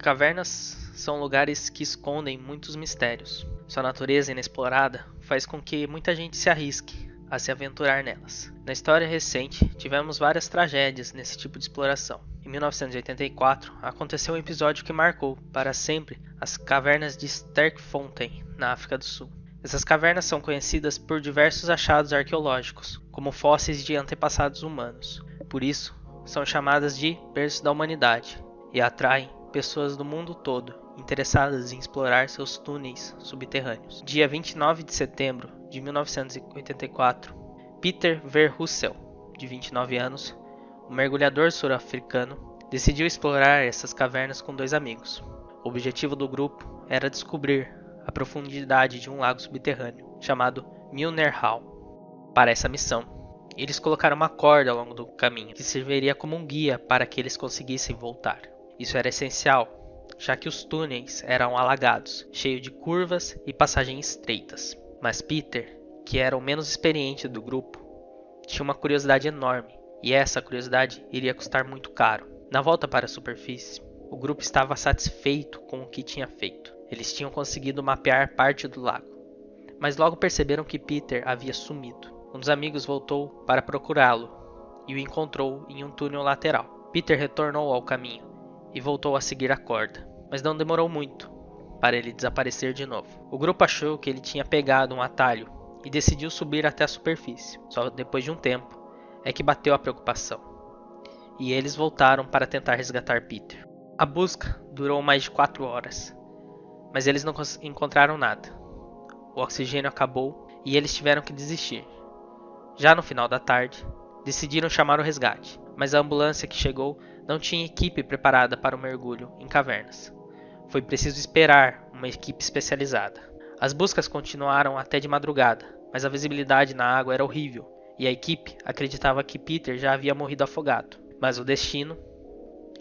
Cavernas são lugares que escondem muitos mistérios. Sua natureza inexplorada faz com que muita gente se arrisque a se aventurar nelas. Na história recente, tivemos várias tragédias nesse tipo de exploração. Em 1984, aconteceu um episódio que marcou para sempre as cavernas de Sterkfontein, na África do Sul. Essas cavernas são conhecidas por diversos achados arqueológicos, como fósseis de antepassados humanos. Por isso, são chamadas de berço da humanidade e atraem pessoas do mundo todo interessadas em explorar seus túneis subterrâneos. Dia 29 de setembro de 1984, Peter Verhussel, de 29 anos, um mergulhador sul-africano, decidiu explorar essas cavernas com dois amigos. O objetivo do grupo era descobrir a profundidade de um lago subterrâneo, chamado Milner Hall. Para essa missão, eles colocaram uma corda ao longo do caminho, que serviria como um guia para que eles conseguissem voltar. Isso era essencial, já que os túneis eram alagados, cheios de curvas e passagens estreitas. Mas Peter, que era o menos experiente do grupo, tinha uma curiosidade enorme, e essa curiosidade iria custar muito caro. Na volta para a superfície, o grupo estava satisfeito com o que tinha feito. Eles tinham conseguido mapear parte do lago, mas logo perceberam que Peter havia sumido. Um dos amigos voltou para procurá-lo e o encontrou em um túnel lateral. Peter retornou ao caminho e voltou a seguir a corda, mas não demorou muito para ele desaparecer de novo. O grupo achou que ele tinha pegado um atalho e decidiu subir até a superfície. Só depois de um tempo é que bateu a preocupação, e eles voltaram para tentar resgatar Peter. A busca durou mais de 4 horas, mas eles não encontraram nada. O oxigênio acabou e eles tiveram que desistir. Já no final da tarde, decidiram chamar o resgate, mas a ambulância que chegou não tinha equipe preparada para o mergulho em cavernas. Foi preciso esperar uma equipe especializada. As buscas continuaram até de madrugada, mas a visibilidade na água era horrível e a equipe acreditava que Peter já havia morrido afogado. Mas o destino,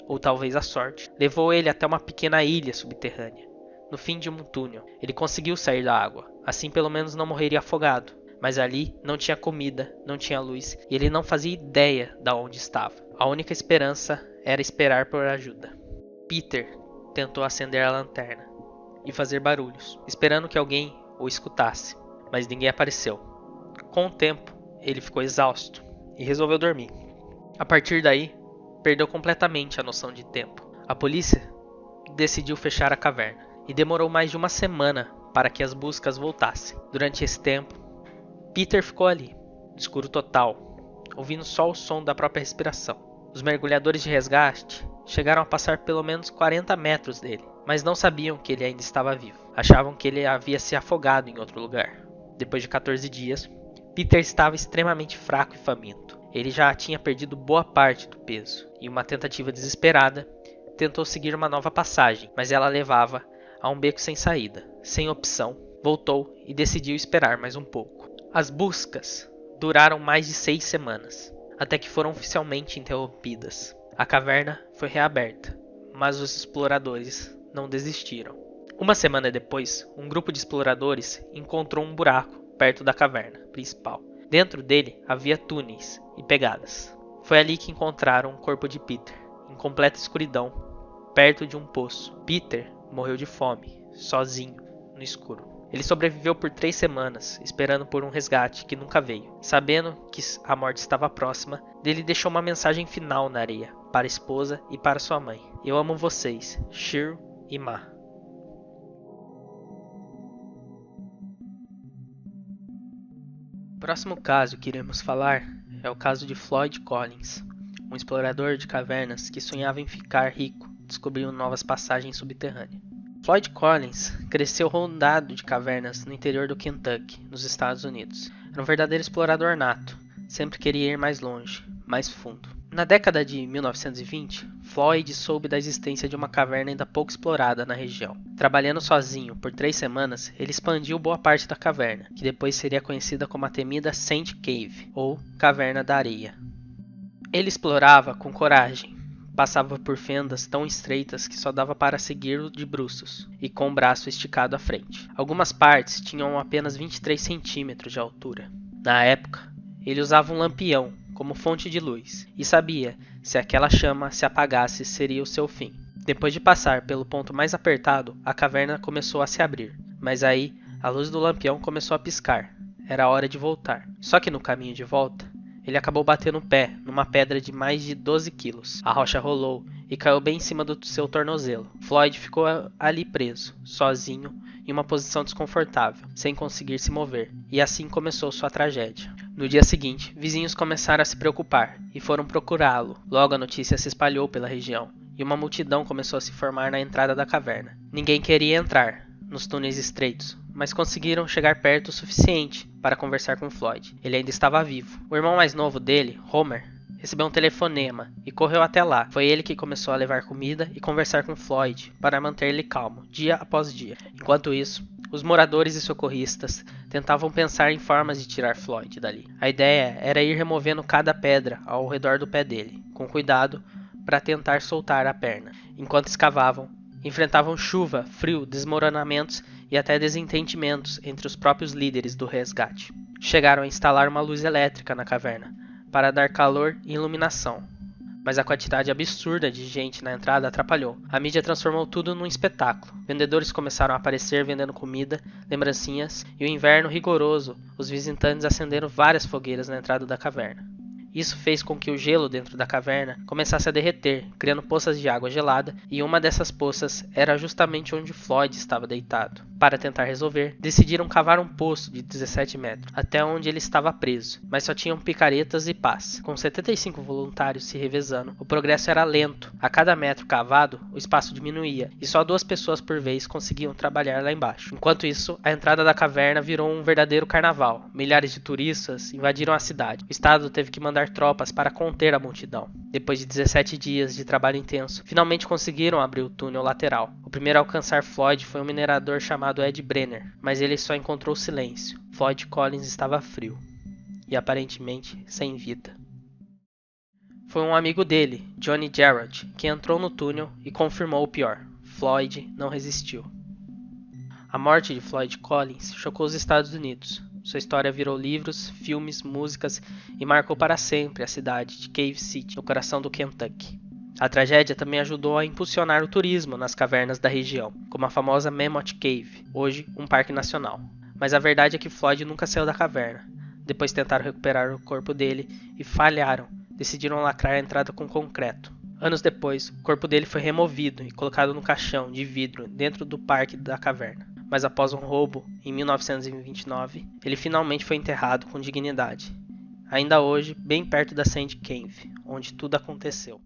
ou talvez a sorte, levou ele até uma pequena ilha subterrânea. No fim de um túnel, ele conseguiu sair da água, assim pelo menos não morreria afogado. Mas ali não tinha comida, não tinha luz e ele não fazia ideia de onde estava. A única esperança era esperar por ajuda. Peter tentou acender a lanterna e fazer barulhos, esperando que alguém o escutasse, mas ninguém apareceu. Com o tempo, ele ficou exausto e resolveu dormir. A partir daí, perdeu completamente a noção de tempo. A polícia decidiu fechar a caverna e demorou mais de uma semana para que as buscas voltassem. Durante esse tempo, Peter ficou ali, no escuro total, ouvindo só o som da própria respiração. Os mergulhadores de resgate chegaram a passar pelo menos 40 metros dele, mas não sabiam que ele ainda estava vivo. Achavam que ele havia se afogado em outro lugar. Depois de 14 dias, Peter estava extremamente fraco e faminto. Ele já tinha perdido boa parte do peso, e uma tentativa desesperada tentou seguir uma nova passagem, mas ela levava a um beco sem saída. Sem opção, voltou e decidiu esperar mais um pouco. As buscas duraram mais de 6 semanas, até que foram oficialmente interrompidas. A caverna foi reaberta, mas os exploradores não desistiram. Uma semana depois, um grupo de exploradores encontrou um buraco perto da caverna principal. Dentro dele havia túneis e pegadas. Foi ali que encontraram o corpo de Peter, em completa escuridão, perto de um poço. Peter morreu de fome, sozinho, no escuro. Ele sobreviveu por 3 semanas, esperando por um resgate que nunca veio. Sabendo que a morte estava próxima, ele deixou uma mensagem final na areia, para a esposa e para sua mãe. Eu amo vocês, Shiro e Ma. O próximo caso que iremos falar é o caso de Floyd Collins, um explorador de cavernas que sonhava em ficar rico, descobrindo novas passagens subterrâneas. Floyd Collins cresceu rodeado de cavernas no interior do Kentucky, nos Estados Unidos. Era um verdadeiro explorador nato, sempre queria ir mais longe, mais fundo. Na década de 1920, Floyd soube da existência de uma caverna ainda pouco explorada na região. Trabalhando sozinho por 3 semanas, ele expandiu boa parte da caverna, que depois seria conhecida como a temida Sand Cave, ou Caverna da Areia. Ele explorava com coragem, passava por fendas tão estreitas que só dava para segui-lo de bruços e com o braço esticado à frente. Algumas partes tinham apenas 23 centímetros de altura. Na época, ele usava um lampião como fonte de luz e sabia se aquela chama se apagasse seria o seu fim. Depois de passar pelo ponto mais apertado, a caverna começou a se abrir. Mas aí, a luz do lampião começou a piscar. Era hora de voltar. Só que no caminho de volta, ele acabou batendo o pé numa pedra de mais de 12 quilos. A rocha rolou e caiu bem em cima do seu tornozelo. Floyd ficou ali preso, sozinho, em uma posição desconfortável, sem conseguir se mover. E assim começou sua tragédia. No dia seguinte, vizinhos começaram a se preocupar e foram procurá-lo. Logo a notícia se espalhou pela região e uma multidão começou a se formar na entrada da caverna. Ninguém queria entrar nos túneis estreitos, mas conseguiram chegar perto o suficiente para conversar com Floyd. Ele ainda estava vivo. O irmão mais novo dele, Homer, recebeu um telefonema e correu até lá. Foi ele que começou a levar comida e conversar com Floyd para manter ele calmo, dia após dia. Enquanto isso, os moradores e socorristas tentavam pensar em formas de tirar Floyd dali. A ideia era ir removendo cada pedra ao redor do pé dele, com cuidado para tentar soltar a perna. Enquanto escavavam, enfrentavam chuva, frio, desmoronamentos e até desentendimentos entre os próprios líderes do resgate. Chegaram a instalar uma luz elétrica na caverna, para dar calor e iluminação. Mas a quantidade absurda de gente na entrada atrapalhou. A mídia transformou tudo num espetáculo. Vendedores começaram a aparecer vendendo comida, lembrancinhas, e o inverno rigoroso, os visitantes acenderam várias fogueiras na entrada da caverna. Isso fez com que o gelo dentro da caverna começasse a derreter, criando poças de água gelada, e uma dessas poças era justamente onde Floyd estava deitado. Para tentar resolver, decidiram cavar um poço de 17 metros, até onde ele estava preso, mas só tinham picaretas e pás. Com 75 voluntários se revezando, o progresso era lento. A cada metro cavado, o espaço diminuía, e só 2 pessoas por vez conseguiam trabalhar lá embaixo. Enquanto isso, a entrada da caverna virou um verdadeiro carnaval. Milhares de turistas invadiram a cidade. O estado teve que mandar tropas para conter a multidão. Depois de 17 dias de trabalho intenso, finalmente conseguiram abrir o túnel lateral. O primeiro a alcançar Floyd foi um minerador chamado Ed Brenner, mas ele só encontrou silêncio. Floyd Collins estava frio e aparentemente sem vida. Foi um amigo dele, Johnny Gerard, que entrou no túnel e confirmou o pior: Floyd não resistiu. A morte de Floyd Collins chocou os Estados Unidos. Sua história virou livros, filmes, músicas e marcou para sempre a cidade de Cave City, no coração do Kentucky. A tragédia também ajudou a impulsionar o turismo nas cavernas da região, como a famosa Mammoth Cave, hoje um parque nacional. Mas a verdade é que Floyd nunca saiu da caverna. Depois tentaram recuperar o corpo dele e falharam. Decidiram lacrar a entrada com concreto. Anos depois, o corpo dele foi removido e colocado no caixão de vidro dentro do parque da caverna. Mas após um roubo, em 1929, ele finalmente foi enterrado com dignidade. Ainda hoje, bem perto da Sand Cave, onde tudo aconteceu.